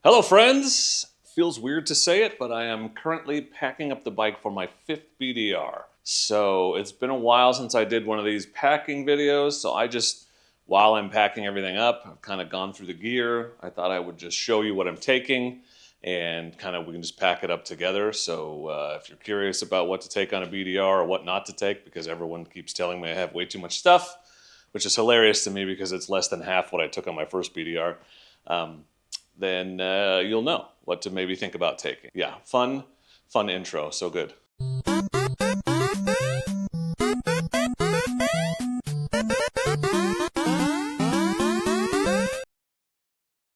Hello friends! Feels weird to say it, but I am currently packing up the bike for my 5th BDR. So it's been a while since I did one of these packing videos, so while I'm packing everything up, I've kind of gone through the gear. I thought I would just show you what I'm taking and we can just pack it up together. So if you're curious about what to take on a BDR or what not to take, because everyone keeps telling me I have way too much stuff, which is hilarious to me because it's less than half what I took on my first BDR. Then you'll know what to maybe think about taking. Yeah, fun intro, so good.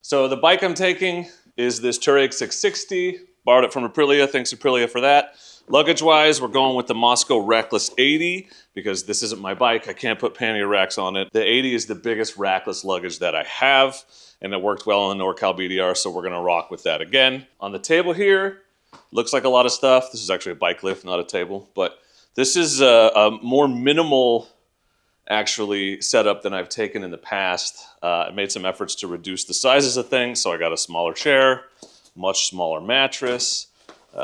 So the bike I'm taking is this Touareg 660. Borrowed it from Aprilia, thanks Aprilia for that. Luggage-wise, we're going with the Moscow Rackless 80 because this isn't my bike. I can't put pannier racks on it. The 80 is the biggest rackless luggage that I have, and it worked well on the NorCal BDR, so we're gonna rock with that again. On the table here, looks like a lot of stuff. This is actually a bike lift, not a table, but this is a more minimal actually setup than I've taken in the past. I made some efforts to reduce the sizes of things, so I got a smaller chair, much smaller mattress.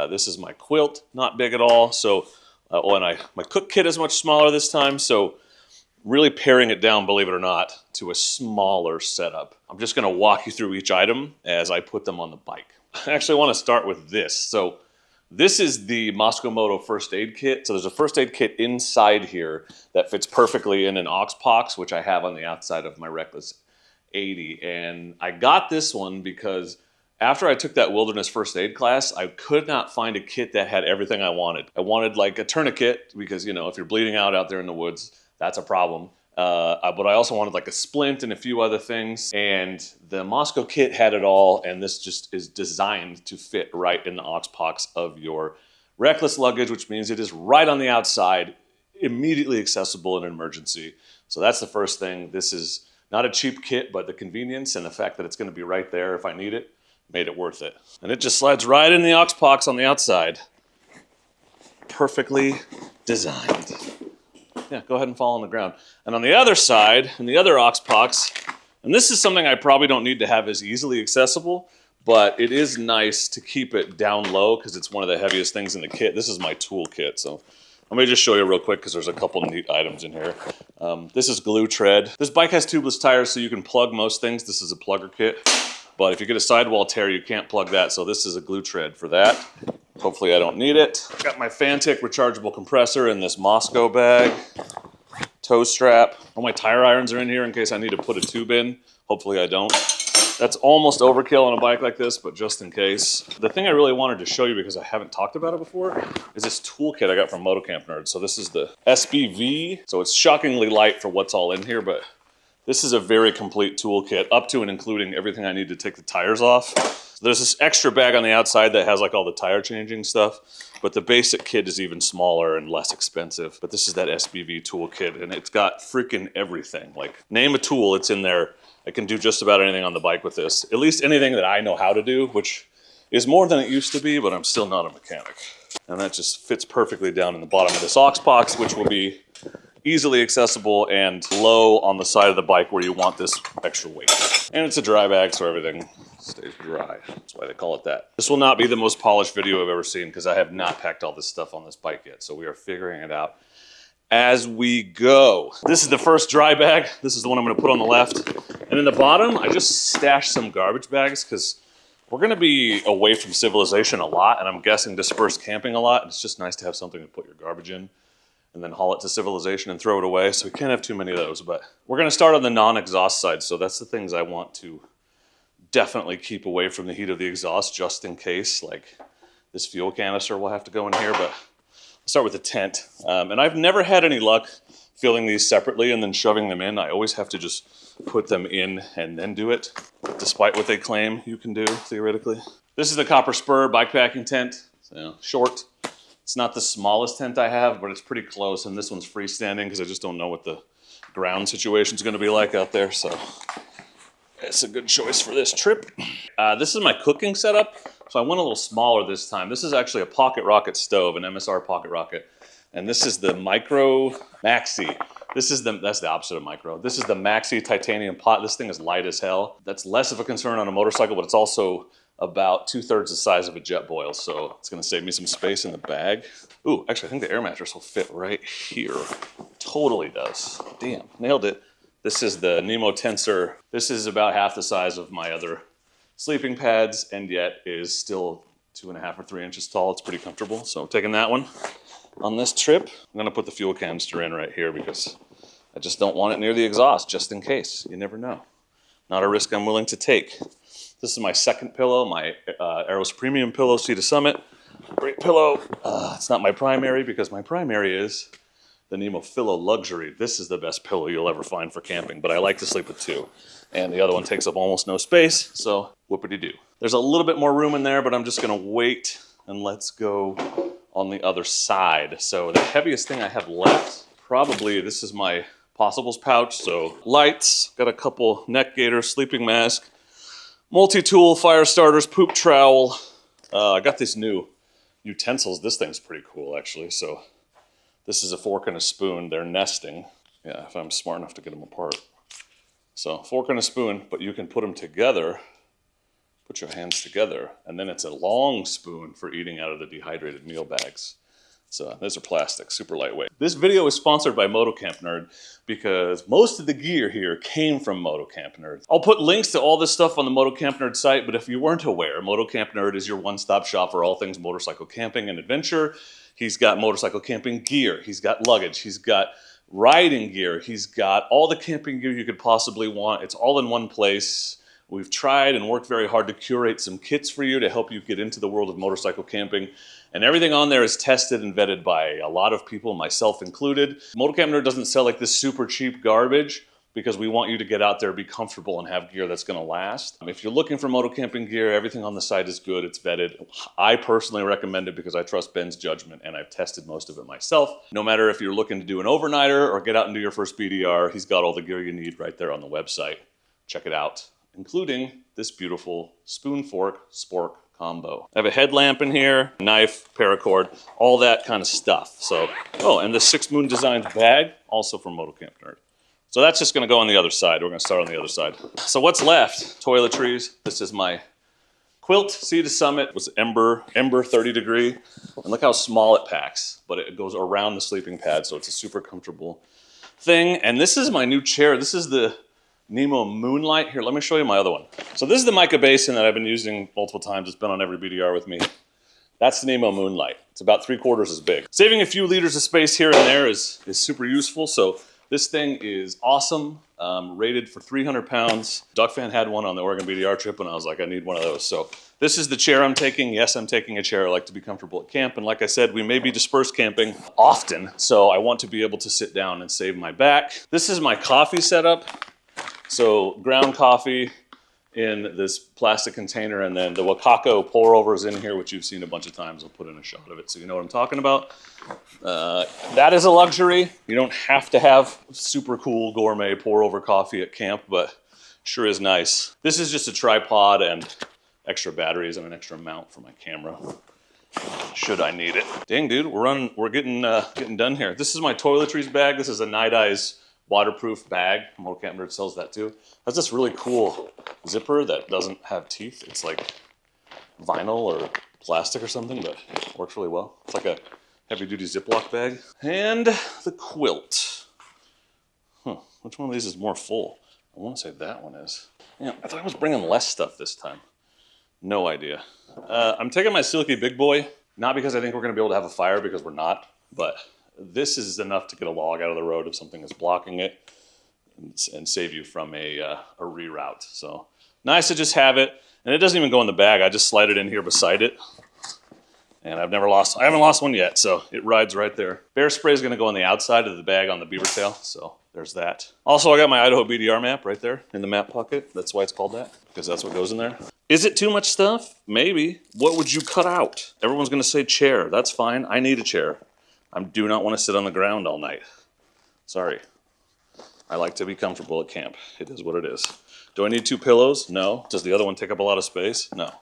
This is my quilt, not big at all. So, my cook kit is much smaller this time, so really paring it down, believe it or not, to a smaller setup. I'm just gonna walk you through each item as I put them on the bike. I actually wanna start with this. So this is the Moscow Moto first aid kit. So there's a first aid kit inside here that fits perfectly in an Oxpox, which I have on the outside of my Reckless 80. And I got this one because after I took that wilderness first aid class, I could not find a kit that had everything I wanted. I wanted like a tourniquet because, you know, if you're bleeding out there in the woods, that's a problem. But I also wanted like a splint and a few other things. And the Moscow kit had it all. And this just is designed to fit right in the Oxpox of your Reckless luggage, which means it is right on the outside, immediately accessible in an emergency. So that's the first thing. This is not a cheap kit, but the convenience and the fact that it's going to be right there if I need it made it worth it. And it just slides right in the Oxpox on the outside. Perfectly designed. Yeah, go ahead and fall on the ground. And on the other side, in the other Oxpox, and this is something I probably don't need to have as easily accessible, but it is nice to keep it down low because it's one of the heaviest things in the kit. This is my tool kit, so let me just show you real quick because there's a couple neat items in here. This is glue tread. This bike has tubeless tires, so you can plug most things. This is a plugger kit. But if you get a sidewall tear, you can't plug that, so this is a glue tread for that. Hopefully I don't need it. Got my Fantic rechargeable compressor in this Moscow bag. Toe strap. All my tire irons are in here in case I need to put a tube in. Hopefully I don't. That's almost overkill on a bike like this, but just in case. The thing I really wanted to show you because I haven't talked about it before is this toolkit I got from Motocamp Nerd. So this is the SBV. So it's shockingly light for what's all in here, but this is a very complete toolkit, up to and including everything I need to take the tires off. So there's this extra bag on the outside that has like all the tire changing stuff, but the basic kit is even smaller and less expensive. But this is that SBV toolkit, and it's got freaking everything. Like, name a tool, it's in there. I can do just about anything on the bike with this. At least anything that I know how to do, which is more than it used to be, but I'm still not a mechanic. And that just fits perfectly down in the bottom of this Oxpox, which will be easily accessible and low on the side of the bike where you want this extra weight. And it's a dry bag, so everything stays dry. That's why they call it that. This will not be the most polished video I've ever seen because I have not packed all this stuff on this bike yet. So we are figuring it out as we go. This is the first dry bag. This is the one I'm gonna put on the left. And in the bottom, I just stashed some garbage bags because we're gonna be away from civilization a lot, and I'm guessing dispersed camping a lot. It's just nice to have something to put your garbage in and then haul it to civilization and throw it away. So we can't have too many of those, but we're gonna start on the non-exhaust side. So that's the things I want to definitely keep away from the heat of the exhaust just in case, like this fuel canister will have to go in here, but I'll start with the tent. And I've never had any luck filling these separately and then shoving them in. I always have to just put them in and then do it, despite what they claim you can do, theoretically. This is the Copper Spur bikepacking tent, so short. It's not the smallest tent I have, but it's pretty close, and this one's freestanding because I just don't know what the ground situation is going to be like out there, so it's a good choice for this trip. This is my cooking setup, so I went a little smaller this time. This is actually a Pocket Rocket stove, an MSR Pocket Rocket, and this is the Micro Maxi. That's the opposite of micro. This is the Maxi titanium pot. This thing is light as hell. That's less of a concern on a motorcycle, but it's also about 2/3 the size of a jet boil, so it's gonna save me some space in the bag. Ooh, actually I think the air mattress will fit right here. Totally does. Damn, nailed it. This is the Nemo Tensor. This is about half the size of my other sleeping pads, and yet is still 2.5 or 3 inches tall. It's pretty comfortable, so I'm taking that one on this trip. I'm gonna put the fuel canister in right here because I just don't want it near the exhaust, just in case. You never know. Not a risk I'm willing to take. This is my second pillow, my Aeros Premium pillow, Sea to Summit. Great pillow. It's not my primary because my primary is the Nemo Pillow Luxury. This is the best pillow you'll ever find for camping, but I like to sleep with two. And the other one takes up almost no space, so whoopity-doo. There's a little bit more room in there, but I'm just gonna wait and let's go on the other side. So the heaviest thing I have left, probably, this is my Possibles pouch. So lights, got a couple neck gaiters, sleeping mask, multi-tool, fire starters, poop trowel. I got these new utensils. This thing's pretty cool, actually. So this is a fork and a spoon. They're nesting. Yeah, if I'm smart enough to get them apart. So fork and a spoon, but you can put them together, put your hands together, and then it's a long spoon for eating out of the dehydrated meal bags. So those are plastic, super lightweight. This video is sponsored by Moto Camp Nerd because most of the gear here came from Moto Camp Nerd. I'll put links to all this stuff on the Moto Camp Nerd site, but if you weren't aware, Moto Camp Nerd is your one-stop shop for all things motorcycle camping and adventure. He's got motorcycle camping gear, he's got luggage, he's got riding gear, he's got all the camping gear you could possibly want. It's all in one place. We've tried and worked very hard to curate some kits for you to help you get into the world of motorcycle camping. And everything on there is tested and vetted by a lot of people, myself included. Moto Camp Nerd doesn't sell like this super cheap garbage because we want you to get out there, be comfortable, and have gear that's gonna last. If you're looking for moto camping gear, everything on the site is good, it's vetted. I personally recommend it because I trust Ben's judgment and I've tested most of it myself. No matter if you're looking to do an overnighter or get out and do your first BDR, he's got all the gear you need right there on the website. Check it out, including this beautiful spoon fork spork combo. I have a headlamp in here, knife, paracord, all that kind of stuff. So, oh, and the Six Moon Designs bag, also from Moto Camp Nerd. So that's just gonna go on the other side. We're gonna start on the other side. So what's left? Toiletries. This is my quilt, Sea to Summit. It was Ember 30 degree. And look how small it packs, but it goes around the sleeping pad, so it's a super comfortable thing. And this is my new chair. This is the Nemo Moonlight. Here, let me show you my other one. So this is the mica basin that I've been using multiple times. It's been on every BDR with me. That's the Nemo Moonlight. It's about 3/4 as big. Saving a few liters of space here and there is super useful. So this thing is awesome, rated for 300 pounds. Duck Fan had one on the Oregon BDR trip and I was like, I need one of those. So this is the chair I'm taking. Yes, I'm taking a chair. I like to be comfortable at camp. And like I said, we may be dispersed camping often. So I want to be able to sit down and save my back. This is my coffee setup. So ground coffee in this plastic container, and then the Wakako pour over is in here, which you've seen a bunch of times. I'll put in a shot of it so you know what I'm talking about. That is a luxury. You don't have to have super cool gourmet pour over coffee at camp, but sure is nice. This is just a tripod and extra batteries and an extra mount for my camera, should I need it. Dang, dude, we're getting done here. This is my toiletries bag. This is a Night Eyes waterproof bag. Moto Camp Nerd sells that too. That's this really cool zipper that doesn't have teeth. It's like vinyl or plastic or something, but it works really well. It's like a heavy-duty Ziploc bag. And the quilt. Which one of these is more full? I want to say that one is. Yeah, I thought I was bringing less stuff this time. No idea. I'm taking my Silky Big Boy, not because I think we're going to be able to have a fire, because we're not, but this is enough to get a log out of the road if something is blocking it and save you from a reroute. So nice to just have it. And it doesn't even go in the bag. I just slide it in here beside it. And I haven't lost one yet, so it rides right there. Bear spray is gonna go on the outside of the bag on the beaver tail, so there's that. Also, I got my Idaho BDR map right there in the map pocket. That's why it's called that, because that's what goes in there. Is it too much stuff? Maybe. What would you cut out? Everyone's gonna say chair. That's fine. I need a chair. I do not want to sit on the ground all night. Sorry. I like to be comfortable at camp. It is what it is. Do I need 2 pillows? No. Does the other one take up a lot of space? No.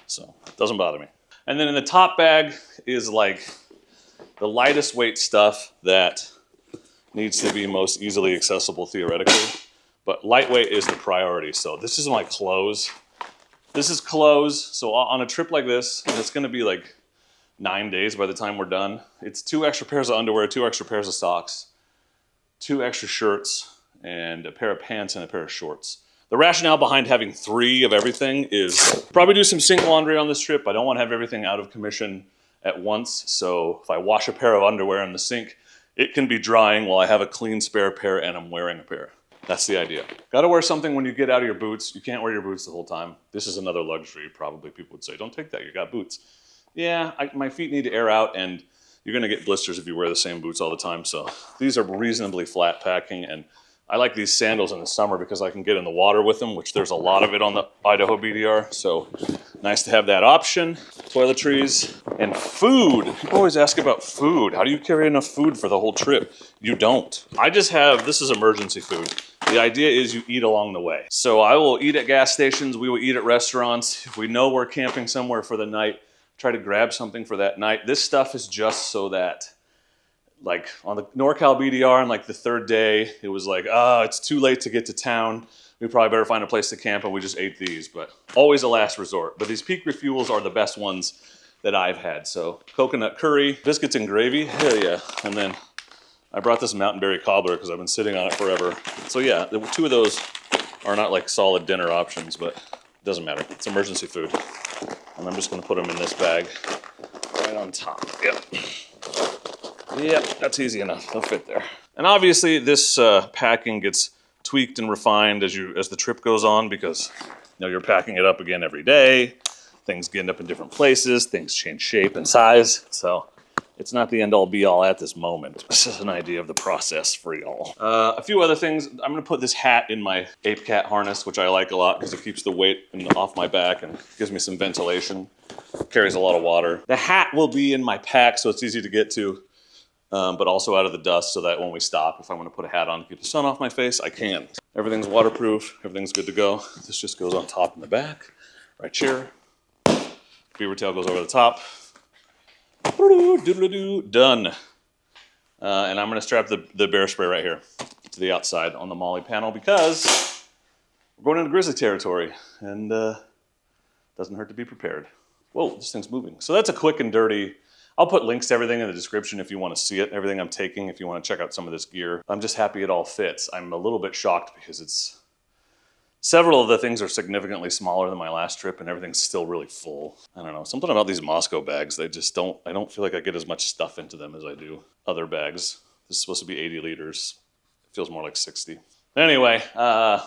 So, it doesn't bother me. And then in the top bag is like the lightest weight stuff that needs to be most easily accessible theoretically. But lightweight is the priority. So this is my clothes. This is clothes. So on a trip like this, and it's gonna be like 9 days by the time we're done. It's 2 extra pairs of underwear, 2 extra pairs of socks, 2 extra shirts, and a pair of pants and a pair of shorts. The rationale behind having 3 of everything is probably do some sink laundry on this trip. I don't want to have everything out of commission at once. So if I wash a pair of underwear in the sink, it can be drying while I have a clean spare pair and I'm wearing a pair. That's the idea. Got to wear something when you get out of your boots. You can't wear your boots the whole time. This is another luxury. Probably people would say, don't take that, you got boots. Yeah, my feet need to air out, and you're gonna get blisters if you wear the same boots all the time. So these are reasonably flat packing, and I like these sandals in the summer because I can get in the water with them, which there's a lot of it on the Idaho BDR. So nice to have that option. Toiletries and food. People always ask about food. How do you carry enough food for the whole trip? You don't. I just have, this is emergency food. The idea is you eat along the way. So I will eat at gas stations. We will eat at restaurants. If we know we're camping somewhere for the night, try to grab something for that night. This stuff is just so that, like on the NorCal BDR on like the 3rd day, it was like, it's too late to get to town. We probably better find a place to camp, and we just ate these, but always a last resort. But these peak refuels are the best ones that I've had. So coconut curry, biscuits and gravy, hell yeah. And then I brought this mountain berry cobbler because I've been sitting on it forever. So yeah, 2 of those are not like solid dinner options, but it doesn't matter. It's emergency food. And I'm just gonna put them in this bag right on top. Yep, that's easy enough. They'll fit there. And obviously this packing gets tweaked and refined as the trip goes on, because you're packing it up again every day. Things get up in different places. Things change shape and size. So it's not the end-all be-all at this moment. This is an idea of the process for y'all. A few other things. I'm gonna put this hat in my Ape Cat harness, which I like a lot because it keeps the weight off my back and gives me some ventilation. Carries a lot of water. The hat will be in my pack, so it's easy to get to, but also out of the dust, so that when we stop, if I want to put a hat on to keep the sun off my face, I can. Everything's waterproof. Everything's good to go. This just goes on top and the back, right here. Beaver tail goes over the top. Done. And I'm going to strap the bear spray right here to the outside on the Molly panel because we're going into grizzly territory, and doesn't hurt to be prepared. Whoa, this thing's moving. So that's a quick and dirty. I'll put links to everything in the description if you want to see it, everything I'm taking, if you want to check out some of this gear. I'm just happy it all fits. I'm a little bit shocked because several of the things are significantly smaller than my last trip, and everything's still really full. I don't know, something about these Moscow bags, I don't feel like I get as much stuff into them as I do other bags. This is supposed to be 80 liters. It feels more like 60. Anyway,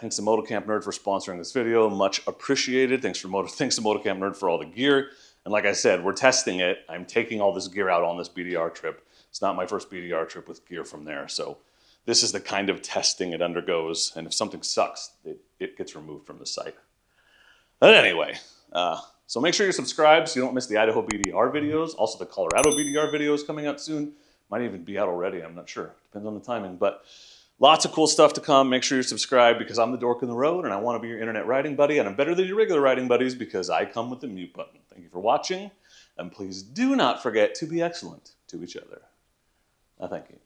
thanks to Motocamp Nerd for sponsoring this video. Much appreciated. Thanks to Motocamp Nerd for all the gear. And like I said, we're testing it. I'm taking all this gear out on this BDR trip. It's not my first BDR trip with gear from there. So this is the kind of testing it undergoes. And if something sucks, it gets removed from the site. But anyway, so make sure you're subscribed so you don't miss the Idaho BDR videos. Also the Colorado BDR videos coming out soon. Might even be out already, I'm not sure. Depends on the timing. But lots of cool stuff to come. Make sure you're subscribed because I'm the dork in the road and I want to be your internet riding buddy, and I'm better than your regular riding buddies because I come with the mute button. Thank you for watching, and please do not forget to be excellent to each other. Thank you.